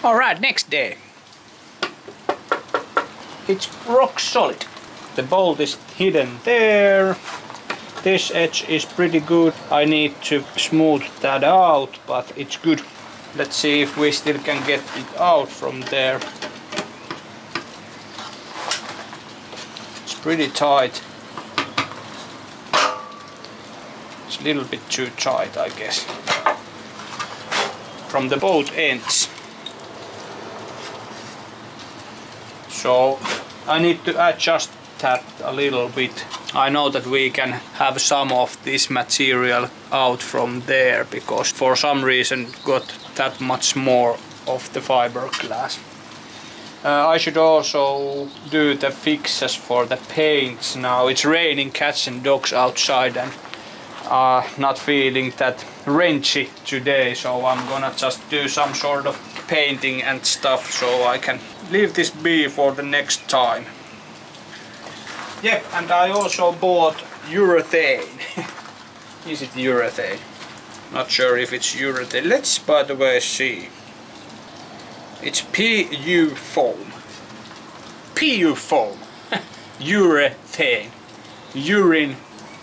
Alright, next day. It's rock solid. The bolt is hidden there. This edge is pretty good. I need to smooth that out, but it's good. Let's see if we still can get it out from there. It's pretty tight. It's a little bit too tight, I guess. From the both ends. So I need to adjust that a little bit. I know that we can have some of this material out from there because for some reason got that much more of the fiberglass. I should also do the fixes for the paints now. It's raining cats and dogs outside and not feeling that wrenchy today, so I'm gonna just do some sort of painting and stuff so I can leave this be for the next time. Yep, and I also bought urethane. Is it urethane? Not sure if it's urethane. Let's by the way see. It's PU foam. PU foam. Urethane. Urine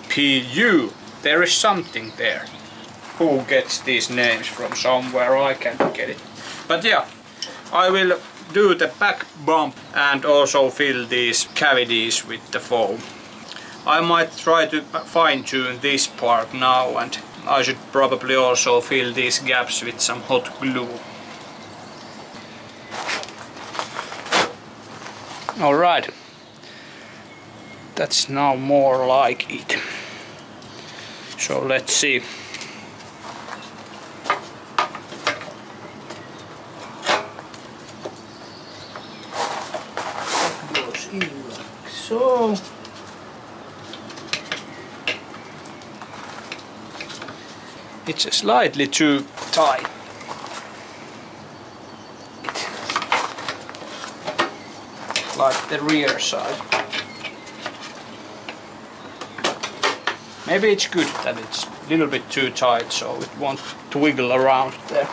PU. There is something there. Who gets these names from somewhere? I can't get it. But yeah, I will do the back bump and also fill these cavities with the foam. I might try to fine-tune this part now, and I should probably also fill these gaps with some hot glue. Alright, that's now more like it. So let's see. So it's slightly too tight. Like the rear side. Maybe it's good that it's a little bit too tight so it won't wiggle around there.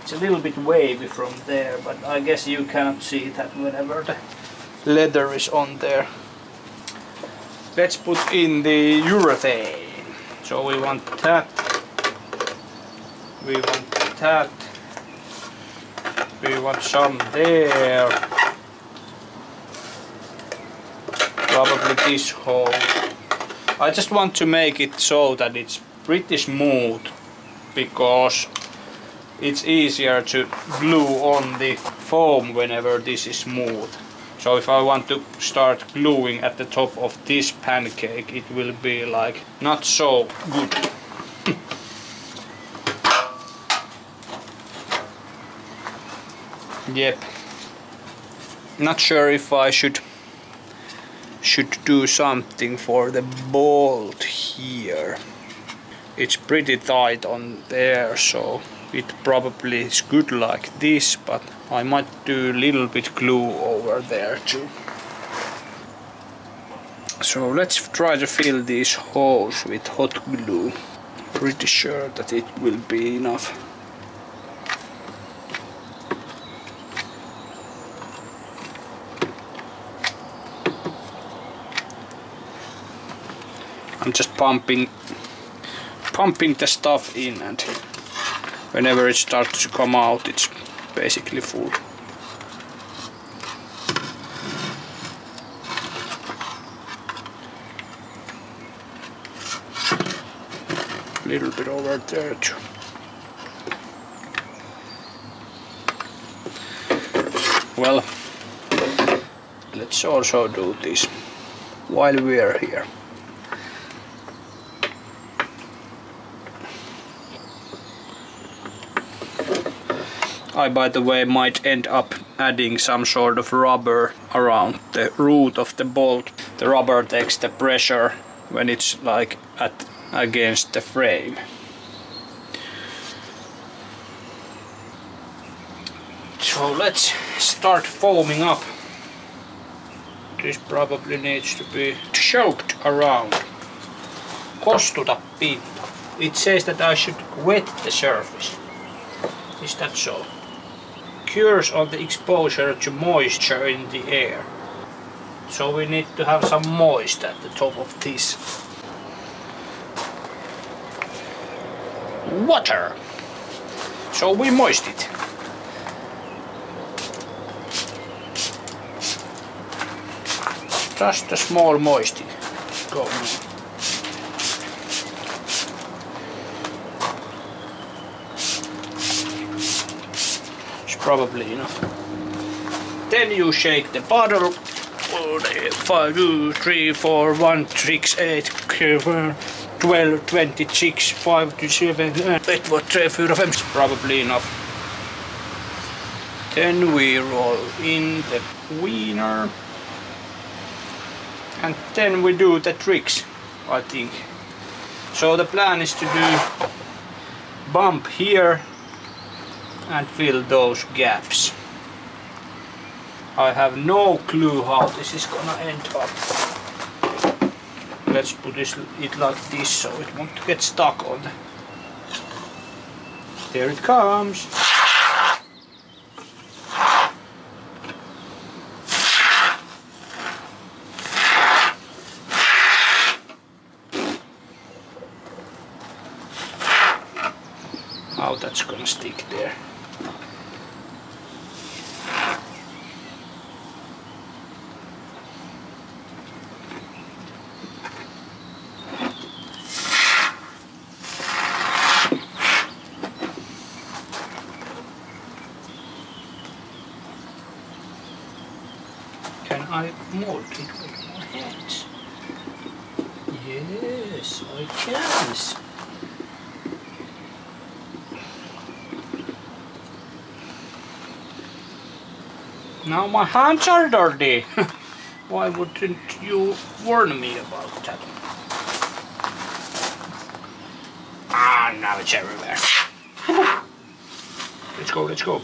It's a little bit wavy from there, but I guess you can't see that whenever the leather is on there. Let's put in the urethane. So we want that. We want that. We want some there. Probably this hole. I just want to make it so that it's pretty smooth because it's easier to glue on the foam whenever this is smooth. So if I want to start gluing at the top of this pancake, it will be like not so good. Yep. Not sure if I should do something for the bolt here. It's pretty tight on there, so it probably is good like this, but I might do a little bit glue over there too. So let's try to fill these holes with hot glue. Pretty sure that it will be enough. I'm just pumping the stuff in, and whenever it starts to come out, it's basically full. A little bit over there too. Well, let's also do this while we are here. I, by the way, might end up adding some sort of rubber around the root of the bolt. The rubber takes the pressure when it's like against the frame. So let's start foaming up. This probably needs to be choked around. Kostuta pinta. It says that I should wet the surface. Is that so? cures on the exposure to moisture in the air. So we need to have some moist at the top of this. Water! So we moist it. Just a small moisting. Go on. It's probably enough. Then you shake the bottle. 5, 2, 3, 4, 1, 6, 8, 12, 26, 5 to 7, 8, 3, 4, 5. It's probably enough. Then we roll in the wiener. And then we do the tricks, I think. So the plan is to do bump here and fill those gaps. I have no clue how this is gonna end up. Let's put it like this so it won't get stuck on the... There it comes! How that's gonna stick there. Can I mold it with my hands? Yes, I can. Now my hands are dirty. Why wouldn't you warn me about that? Ah, now it's everywhere. Let's go, let's go.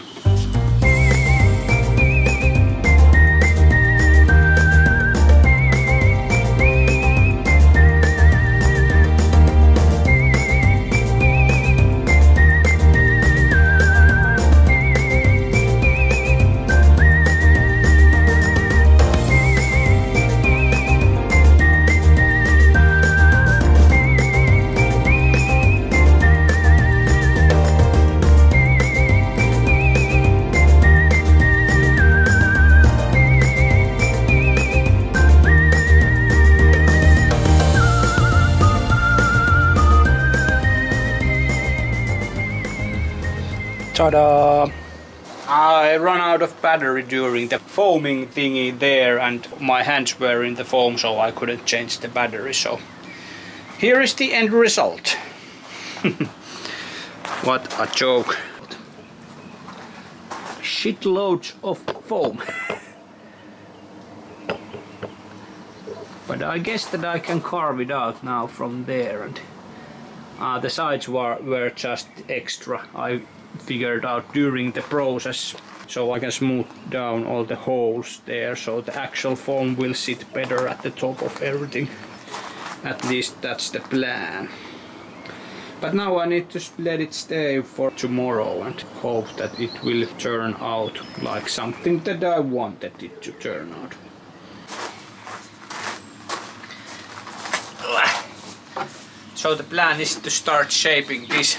Ta-da! I ran out of battery during the foaming thingy there and my hands were in the foam so I couldn't change the battery, so here is the end result. What a joke. Shitloads of foam. But I guess that I can carve it out now from there, and the sides were just extra. I figured out during the process, so I can smooth down all the holes there so the actual foam will sit better at the top of everything. At least that's the plan. But now I need to let it stay for tomorrow and hope that it will turn out like something that I wanted it to turn out. So the plan is to start shaping this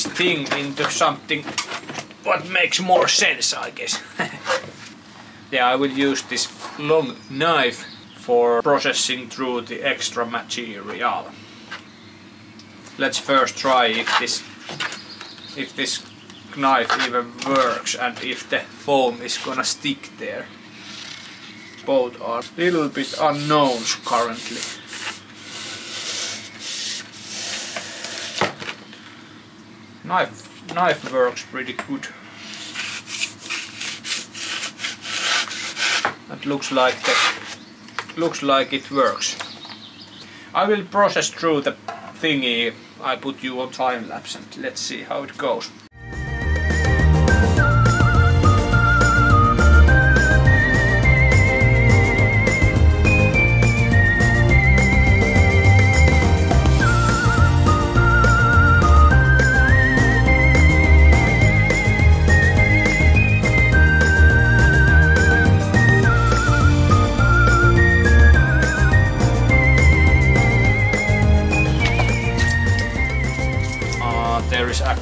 thing into something what makes more sense, I guess. Yeah, I will use this long knife for processing through the extra material. Let's first try if this knife even works and if the foam is gonna stick there. Both are a little bit unknowns currently. Knife works pretty good. That looks like it works. I will process through the thingy. I put you on time lapse and let's see how it goes.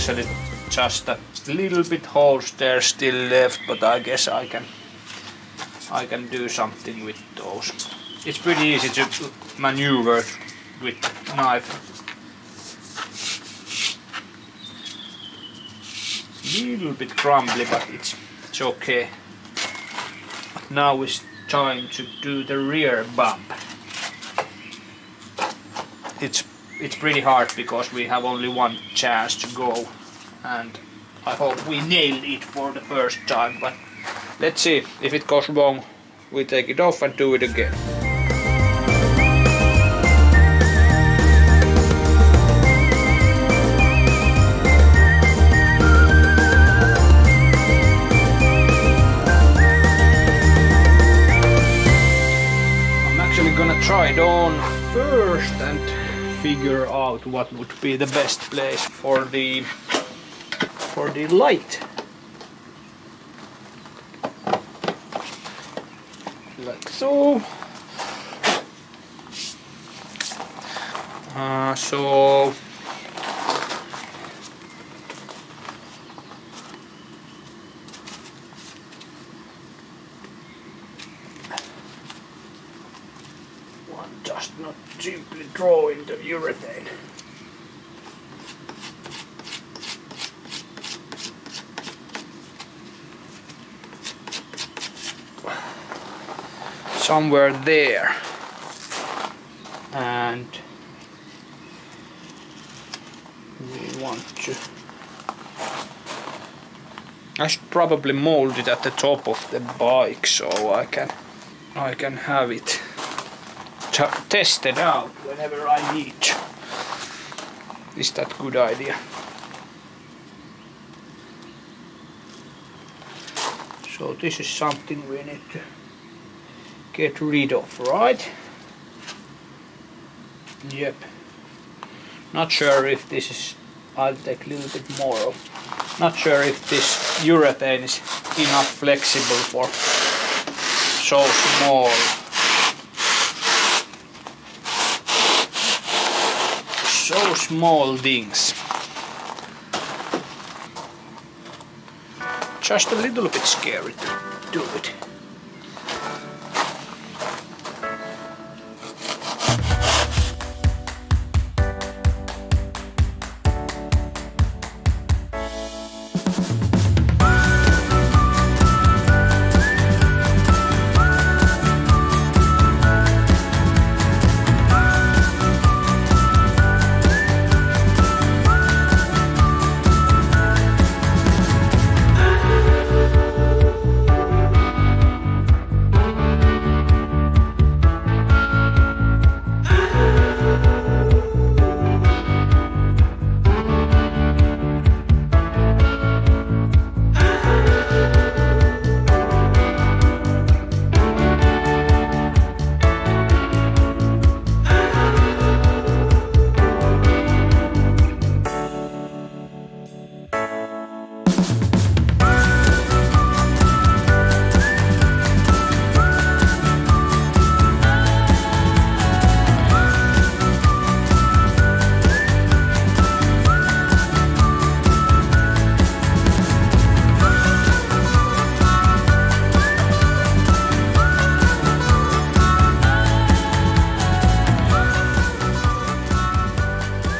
actually just a little bit holes there still left, but I guess I can do something with those. It's pretty easy to maneuver with knife. Little bit crumbly, but it's okay. Now it's time to do the rear bump. It's pretty hard because we have only one chance to go, and I hope we nail it for the first time, but let's see. If it goes wrong, we take it off and do it again. I'm actually gonna try it on first and figure out what would be the best place for the light. Like so. So one just not simply drawing the urethane. Somewhere there, and we want to. I should probably mold it at the top of the bike so I can have it tested out whenever I need to. Is that a good idea? So this is something we need to get rid of, right? Yep. Not sure if this is. I'll take a little bit more of. Not sure if this urethane is enough flexible for so small things. Just a little bit scary to do it.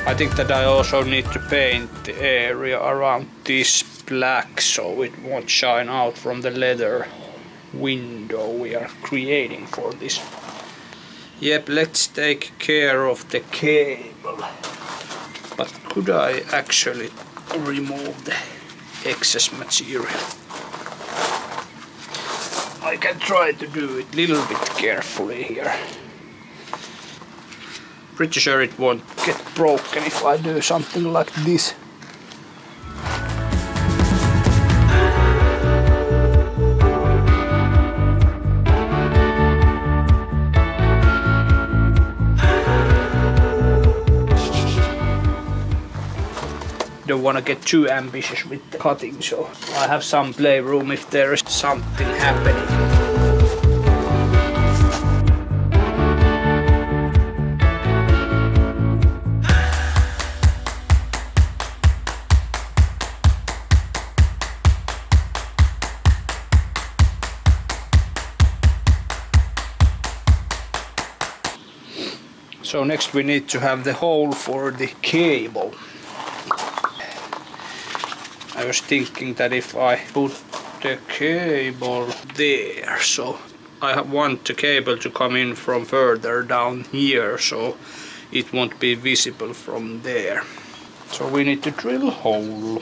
I think that I also need to paint the area around this black so it won't shine out from the leather window we are creating for this. Yep, let's take care of the cable. But could I actually remove the excess material? I can try to do it a little bit carefully here. Pretty sure it won't get broken if I do something like this. Don't want to get too ambitious with the cutting, so I have some playroom if there is something happening. So next we need to have the hole for the cable. I was thinking that if I put the cable there, so I want the cable to come in from further down here, so it won't be visible from there. So we need to drill a hole.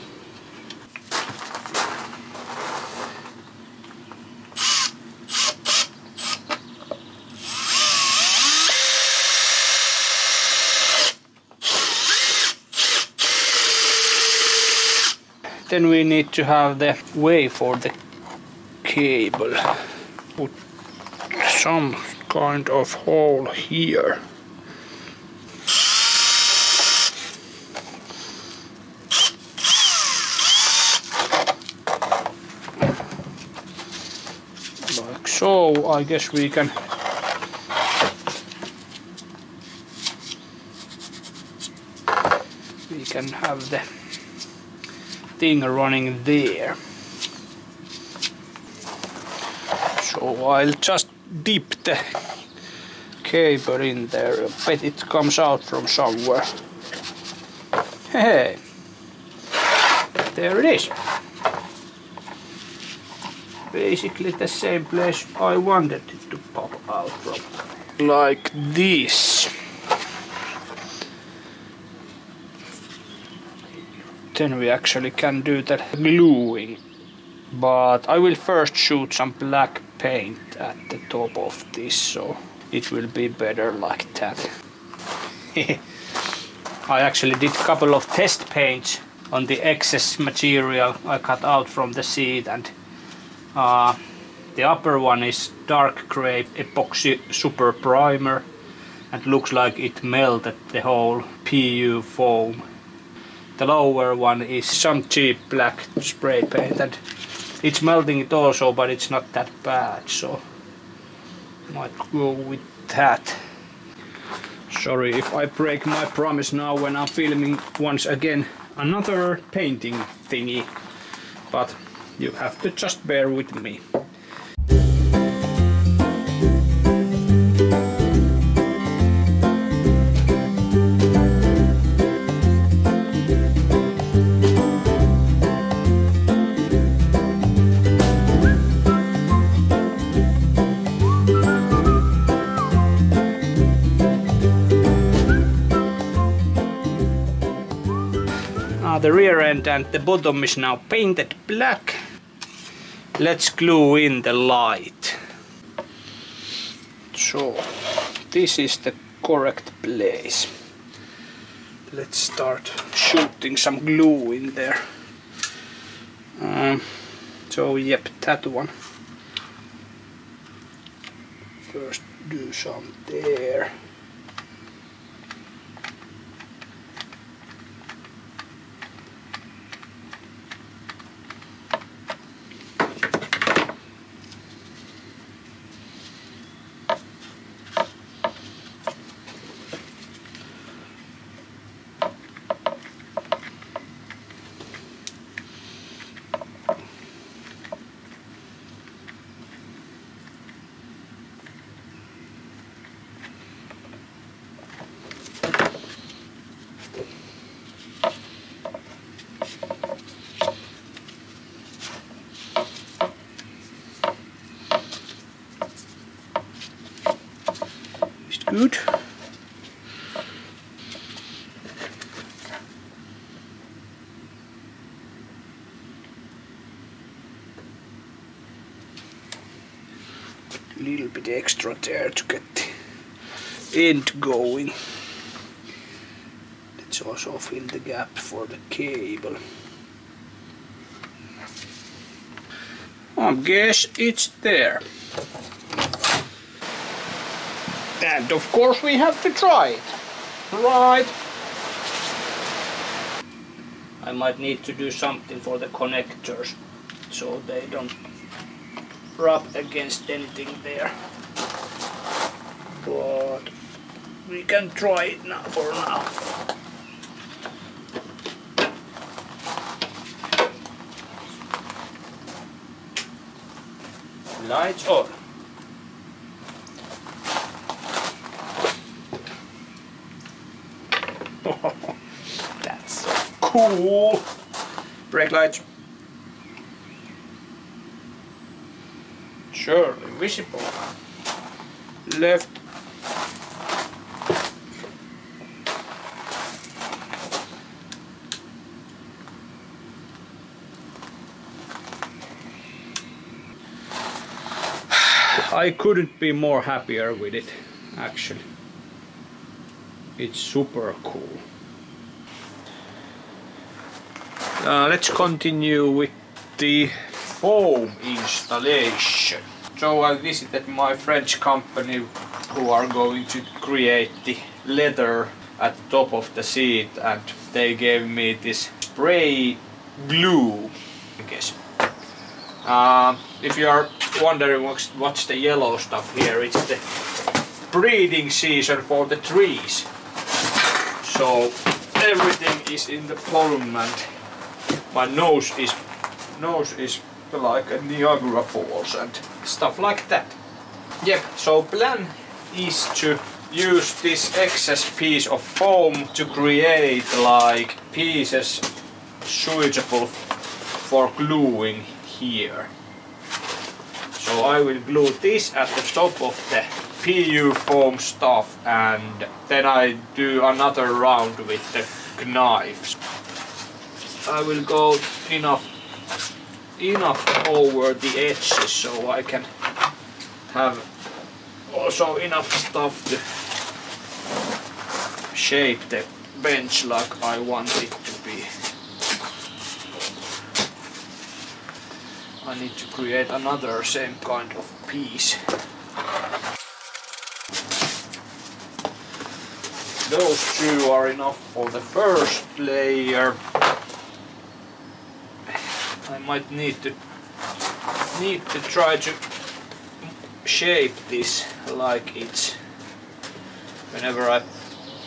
Then we need to have the way for the cable. Put some kind of hole here. Like so, I guess we can have the thing running there. So I'll just dip the cable in there. I bet it comes out from somewhere. Hey, there it is. Basically the same place I wanted it to pop out from. Like this. Then we actually can do the gluing, but I will first shoot some black paint at the top of this, so it will be better like that. I actually did a couple of test paints on the excess material I cut out from the seat, and the upper one is dark gray epoxy super primer and looks like it melted the whole PU foam. The lower one is some cheap black spray paint and it's melting it also, but it's not that bad, so might go with that. Sorry if I break my promise now when I'm filming once again another painting thingy, but you have to just bear with me. The rear end and the bottom is now painted black. Let's glue in the light. So this is the correct place. Let's start shooting some glue in there. So yep, that one. First do some there. Good. A little bit extra there to get the end going. Let's also fill the gap for the cable. I guess it's there. And of course we have to try it, right? I might need to do something for the connectors so they don't rub against anything there. But we can try it now for now. Lights on. cool. Brake lights. Surely visible. Left. I couldn't be more happier with it, actually. It's super cool. Let's continue with the foam installation. So I visited my French company who are going to create the leather at the top of the seat, and they gave me this spray glue, I guess. If you are wondering what's the yellow stuff here, it's the breeding season for the trees. So everything is in the bloom, and my nose is like a Niagara Falls and stuff like that. Yep, so plan is to use this excess piece of foam to create like pieces suitable for gluing here. So I will glue this at the top of the PU foam stuff, and then I do another round with the knives. I will go enough over the edges so I can have also enough stuff to shape the bench like I want it to be. I need to create another same kind of piece. Those two are enough for the first layer. I might need to try to shape this like it's, whenever I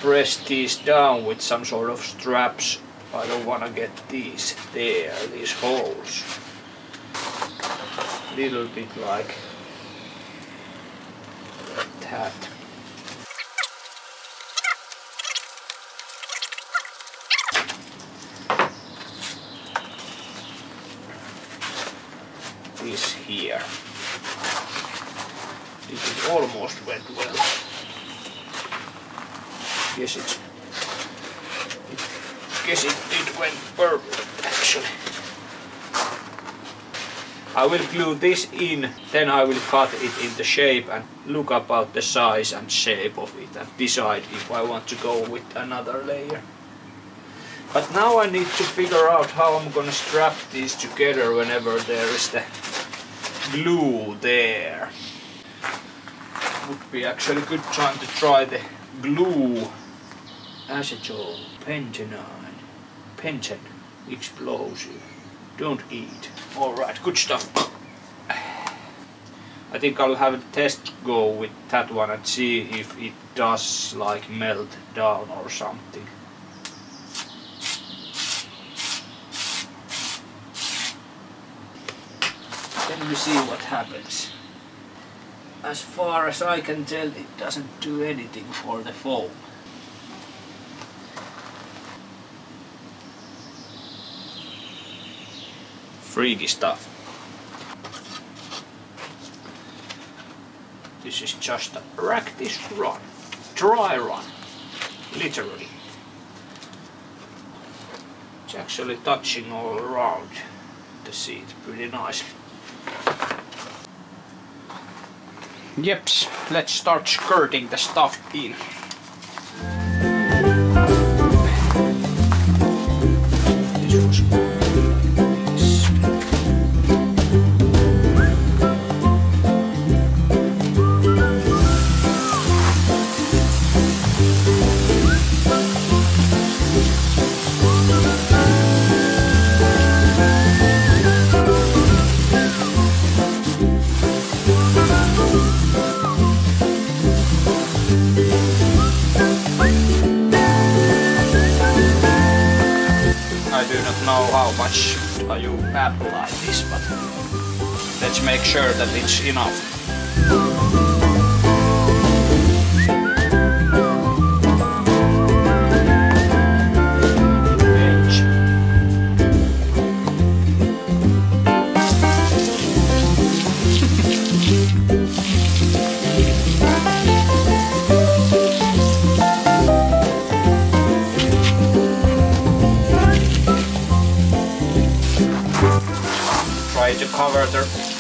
press these down with some sort of straps, I don't want to get these holes. Little bit like that. This here. It almost went well. Guess it went perfect actually. I will glue this in, then I will cut it into shape and look about the size and shape of it and decide if I want to go with another layer. But now I need to figure out how I'm gonna strap these together whenever there is the glue there. Would be actually a good time to try the glue acetone, pentan, explosive. Don't eat. Alright, good stuff. I think I'll have a test go with that one and see if it does like melt down or something. Then we see what happens. As far as I can tell, it doesn't do anything for the foam. Freaky stuff. This is just a practice run. Dry run. Literally. It's actually touching all around the seat pretty nicely. Yep, let's start skirting the stuff in. Know how much you apply this, but let's make sure that it's enough. Bench.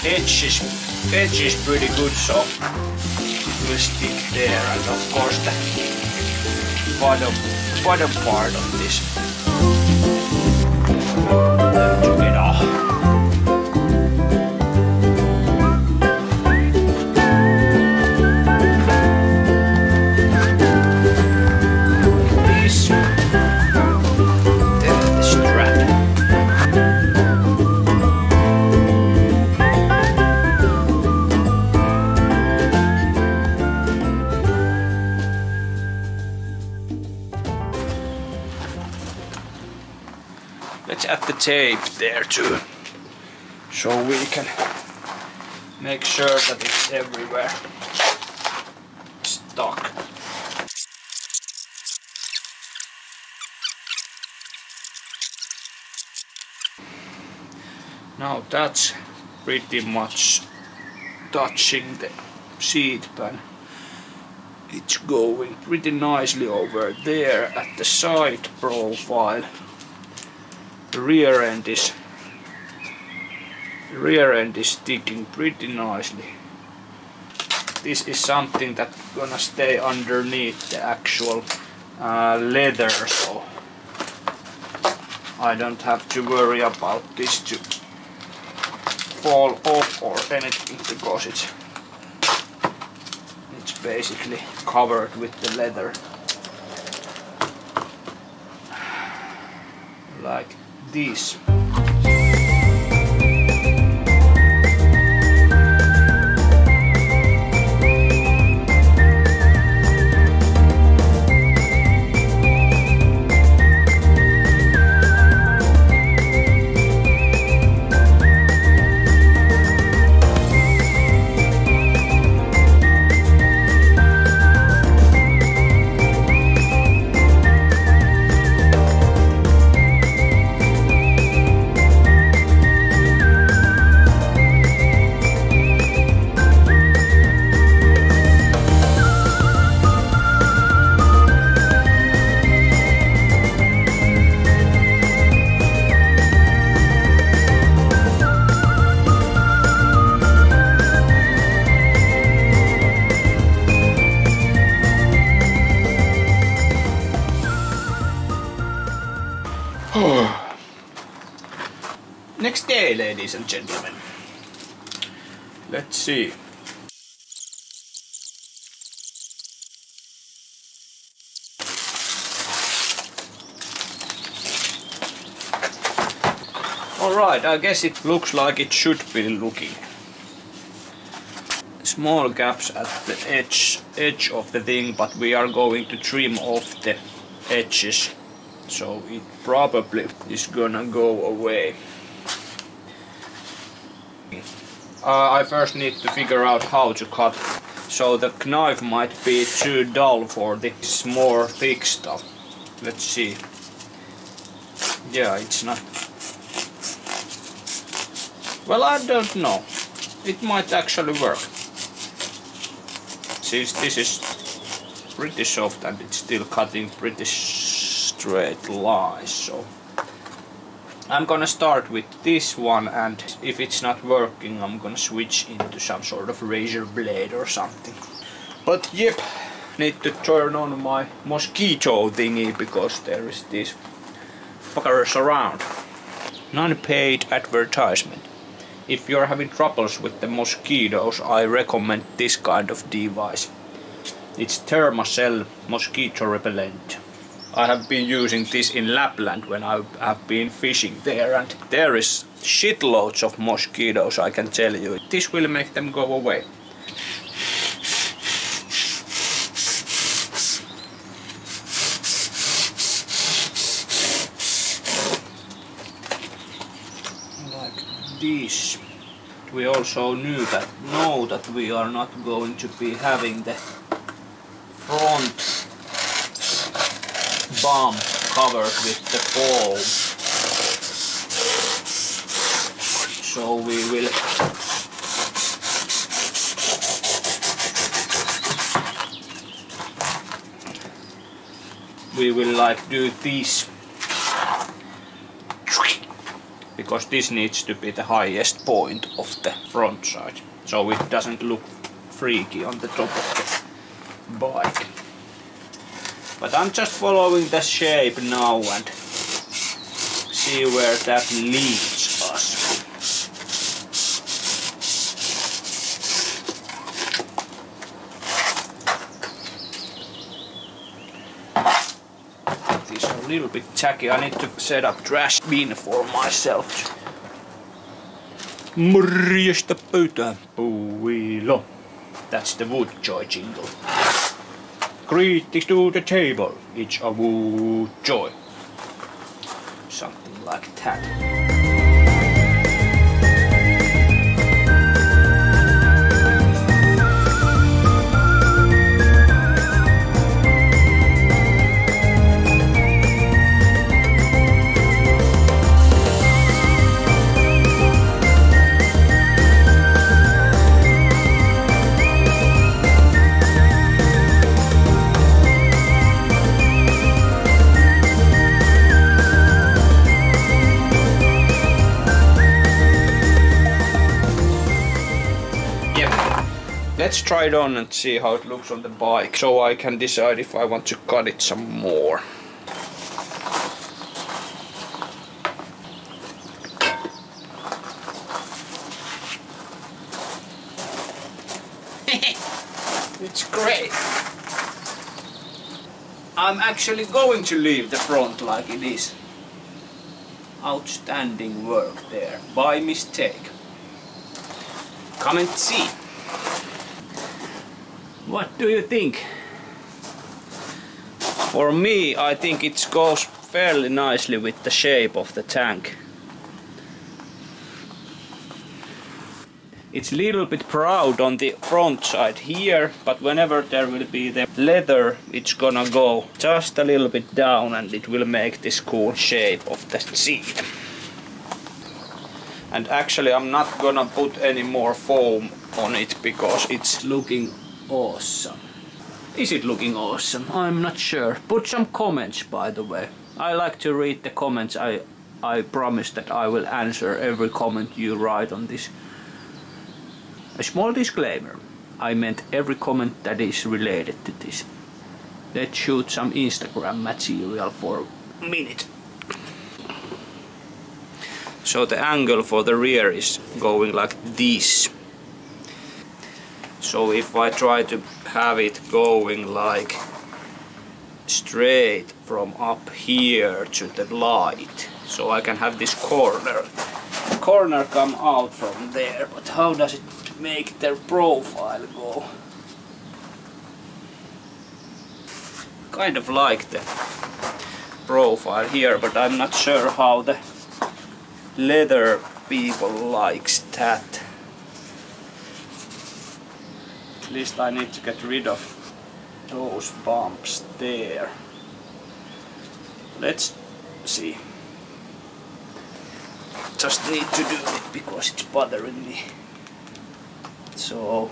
edge is pretty good, so we'll stick there, and of course the bottom part of this. Then took it off. Let's add the tape there too, so we can make sure that it's everywhere stuck. Now that's pretty much touching the seat pan. It's going pretty nicely over there at the side profile. The rear end is sticking pretty nicely. This is something that's gonna stay underneath the actual leather, so I don't have to worry about this to fall off or anything, because it's basically covered with the leather, like this. Next day, ladies and gentlemen. Let's see. Alright, I guess it looks like it should be looking. Small gaps at the edge of the thing, but we are going to trim off the edges, so it probably is gonna go away. I first need to figure out how to cut, so the knife might be too dull for this more thick stuff. Let's see. Yeah, it's not. Well, I don't know. It might actually work. Since this is pretty soft and it's still cutting pretty straight lines, so I'm gonna start with this one, and if it's not working I'm gonna switch into some sort of razor blade or something. But yep, need to turn on my mosquito thingy because there is these fuckers around. Non-paid advertisement. If you're having troubles with the mosquitoes, I recommend this kind of device. It's Terve mosquito repellent. I have been using this in Lapland when I have been fishing there, and there is shitloads of mosquitoes, I can tell you. This will make them go away. Like this. We also know that we are not going to be having the front bump covered with the foam, so we will like do this, because because this needs to be the highest point of the front side, so it doesn't look freaky on the top of the bike. But I'm just following the shape now and see where that leads us. This is a little bit tacky. I need to set up trash bin for myself. Morjesta pöytään, puilo. That's the wood joy jingle. Greetings to the table, it's a wood joy. Something like that. Let's try it on and see how it looks on the bike, so I can decide if I want to cut it some more. It's great! I'm actually going to leave the front like it is. Outstanding work there, by mistake. Come and see. What do you think? For me, I think it goes fairly nicely with the shape of the tank. It's a little bit proud on the front side here, but whenever there will be the leather, it's gonna go just a little bit down and it will make this cool shape of the seat. And actually I'm not gonna put any more foam on it because it's looking awesome. Is it looking awesome? I'm not sure. Put some comments, by the way. I like to read the comments. I promise that I will answer every comment you write on this. A small disclaimer. I meant every comment that is related to this. Let's shoot some Instagram material for a minute. So the angle for the rear is going like this. So if I try to have it going like straight from up here to the light, so I can have this corner come out from there, but how does it make the profile go? Kind of like the profile here, but I'm not sure how the leather people likes that. At least I need to get rid of those bumps there. Let's see. Just need to do it because it's bothering me. So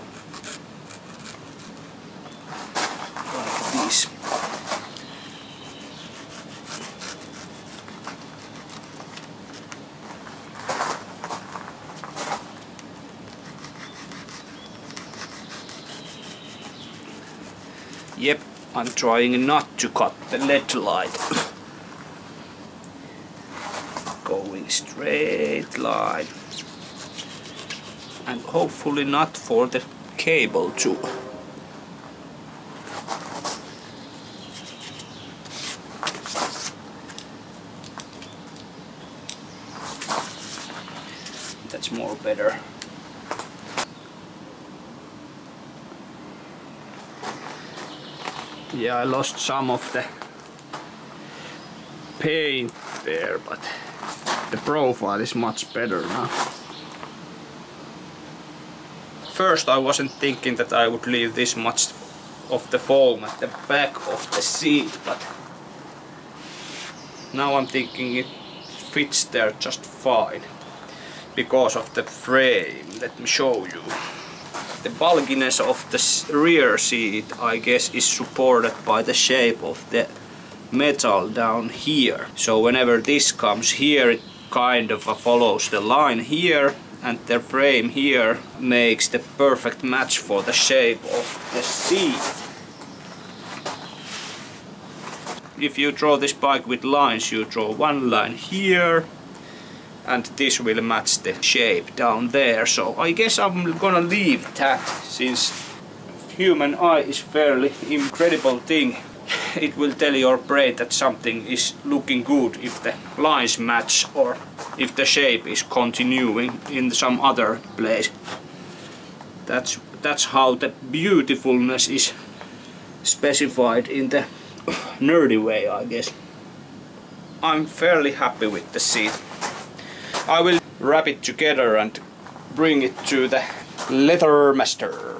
like this. Yep, I'm trying not to cut the LED light. Going straight line. And hopefully not for the cable too. That's more better. Yeah, I lost some of the paint there, but the profile is much better now. First I wasn't thinking that I would leave this much of the foam at the back of the seat, but now I'm thinking it fits there just fine because of the frame. Let me show you. The bulkiness of the rear seat, I guess, is supported by the shape of the metal down here. So whenever this comes here, it kind of follows the line here, and the frame here makes the perfect match for the shape of the seat. If you draw this bike with lines, you draw one line here, and this will match the shape down there. So I guess I'm gonna leave that, since human eye is fairly incredible thing. It will tell your brain that something is looking good if the lines match or if the shape is continuing in some other place. That's how the beautifulness is specified in the nerdy way, I guess. I'm fairly happy with the seat. I will wrap it together and bring it to the leather master.